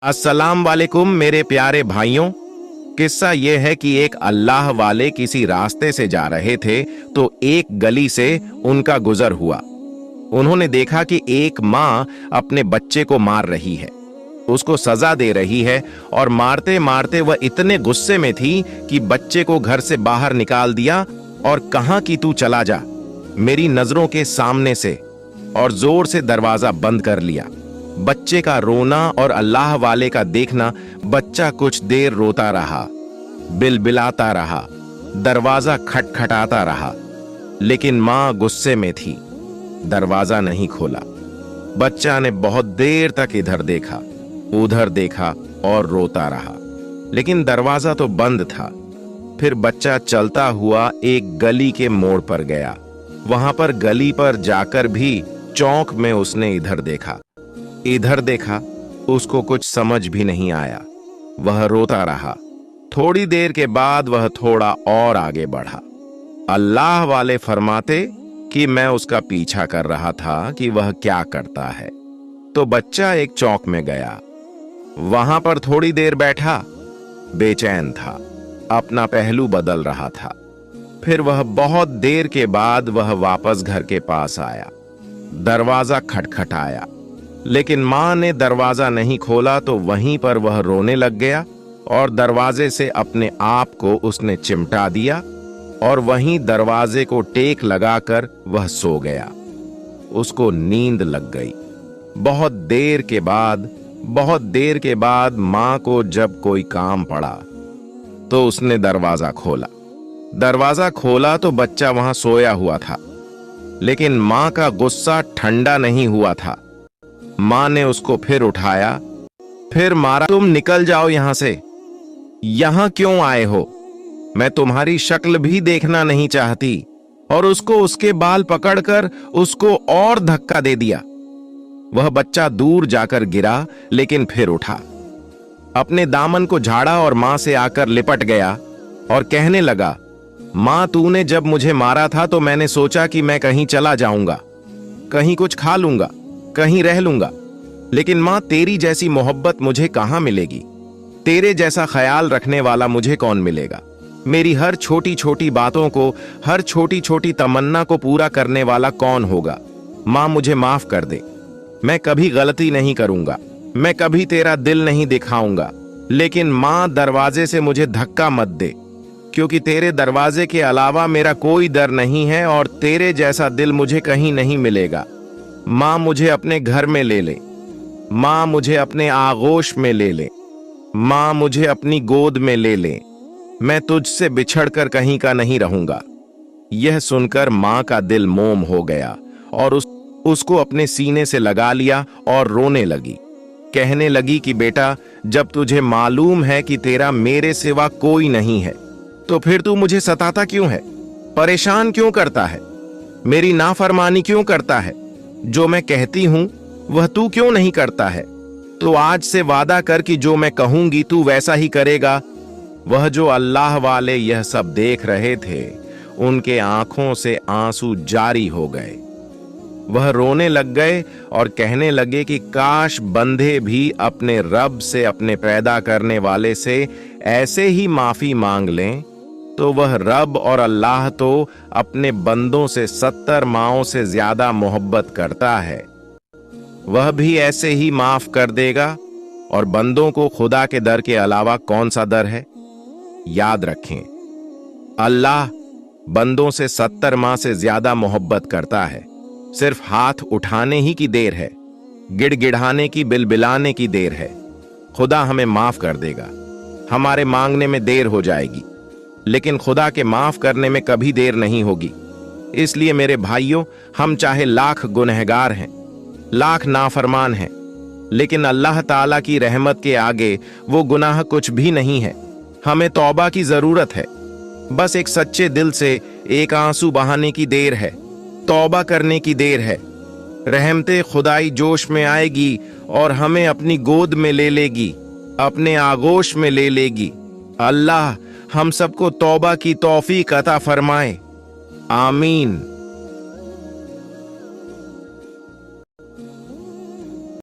अस्सलाम वालेकुम मेरे प्यारे भाइयों। किस्सा ये है कि एक अल्लाह वाले किसी रास्ते से जा रहे थे तो एक गली से उनका गुजर हुआ। उन्होंने देखा कि एक माँ अपने बच्चे को मार रही है, उसको सजा दे रही है और मारते मारते वह इतने गुस्से में थी कि बच्चे को घर से बाहर निकाल दिया और कहा कि तू चला जा मेरी नजरों के सामने से, और जोर से दरवाजा बंद कर लिया। बच्चे का रोना और अल्लाह वाले का देखना, बच्चा कुछ देर रोता रहा, बिलबिलाता रहा, दरवाजा खटखटाता रहा, लेकिन मां गुस्से में थी, दरवाजा नहीं खोला। बच्चा ने बहुत देर तक इधर देखा, उधर देखा और रोता रहा, लेकिन दरवाजा तो बंद था। फिर बच्चा चलता हुआ एक गली के मोड़ पर गया। वहां पर गली पर जाकर भी चौंक में उसने इधर देखा, इधर देखा, उसको कुछ समझ भी नहीं आया। वह रोता रहा। थोड़ी देर के बाद वह थोड़ा और आगे बढ़ा। अल्लाह वाले फरमाते कि मैं उसका पीछा कर रहा था कि वह क्या करता है। तो बच्चा एक चौक में गया, वहां पर थोड़ी देर बैठा, बेचैन था, अपना पहलू बदल रहा था। फिर वह बहुत देर के बाद वह वापस घर के पास आया। दरवाजा खटखटाया, लेकिन मां ने दरवाजा नहीं खोला तो वहीं पर वह रोने लग गया और दरवाजे से अपने आप को उसने चिमटा दिया और वहीं दरवाजे को टेक लगाकर वह सो गया। उसको नींद लग गई। बहुत देर के बाद मां को जब कोई काम पड़ा तो उसने दरवाजा खोला तो बच्चा वहां सोया हुआ था, लेकिन मां का गुस्सा ठंडा नहीं हुआ था। मां ने उसको फिर उठाया, फिर मारा, तुम निकल जाओ यहां से, यहां क्यों आए हो? मैं तुम्हारी शक्ल भी देखना नहीं चाहती। और उसको उसके बाल पकड़कर उसको और धक्का दे दिया। वह बच्चा दूर जाकर गिरा, लेकिन फिर उठा, अपने दामन को झाड़ा और मां से आकर लिपट गया और कहने लगा, मां तूने जब मुझे मारा था तो मैंने सोचा कि मैं कहीं चला जाऊंगा, कहीं कुछ खा लूंगा, कहीं रह लूंगा, लेकिन मां तेरी जैसी मोहब्बत मुझे कहां मिलेगी? तेरे जैसा ख्याल रखने वाला मुझे कौन मिलेगा? मेरी हर छोटी छोटी बातों को, हर छोटी छोटी तमन्ना को पूरा करने वाला कौन होगा? मां मुझे माफ कर दे, मैं कभी गलती नहीं करूंगा, मैं कभी तेरा दिल नहीं दिखाऊंगा, लेकिन मां दरवाजे से मुझे धक्का मत दे, क्योंकि तेरे दरवाजे के अलावा मेरा कोई डर नहीं है और तेरे जैसा दिल मुझे कहीं नहीं मिलेगा। मां मुझे अपने घर में ले ले, मां मुझे अपने आगोश में ले ले, मां मुझे अपनी गोद में ले ले, मैं तुझसे बिछड़कर कहीं का नहीं रहूंगा। यह सुनकर मां का दिल मोम हो गया और उसको अपने सीने से लगा लिया और रोने लगी। कहने लगी कि बेटा, जब तुझे मालूम है कि तेरा मेरे सिवा कोई नहीं है, तो फिर तू मुझे सताता क्यों है? परेशान क्यों करता है? मेरी नाफरमानी क्यों करता है? जो मैं कहती हूं वह तू क्यों नहीं करता है? तो आज से वादा कर कि जो मैं कहूंगी तू वैसा ही करेगा। वह जो अल्लाह वाले यह सब देख रहे थे, उनके आंखों से आंसू जारी हो गए। वह रोने लग गए और कहने लगे कि काश बंदे भी अपने रब से, अपने पैदा करने वाले से ऐसे ही माफी मांग लें, तो वह रब और अल्लाह तो अपने बंदों से 70 माओं से ज्यादा मोहब्बत करता है। वह भी ऐसे ही माफ कर देगा। और बंदों को खुदा के दर के अलावा कौन सा दर है? याद रखें, अल्लाह बंदों से 70 माह से ज्यादा मोहब्बत करता है। सिर्फ हाथ उठाने ही की देर है, गिड़गिड़ाने की, बिलबिलाने की देर है। खुदा हमें माफ कर देगा। हमारे मांगने में देर हो जाएगी, लेकिन खुदा के माफ करने में कभी देर नहीं होगी। इसलिए मेरे भाइयों, हम चाहे लाख गुनहगार हैं, लाख नाफरमान हैं, लेकिन अल्लाह ताला की रहमत के आगे वो गुनाह कुछ भी नहीं है। हमें तौबा की जरूरत है। बस एक सच्चे दिल से एक आंसू बहाने की देर है, तौबा करने की देर है। रहमते खुदाई जोश में आएगी और हमें अपनी गोद में ले लेगी, अपने आगोश में ले लेगी। अल्लाह हम सबको तौबा की तौफीक अता फरमाए। आमीन।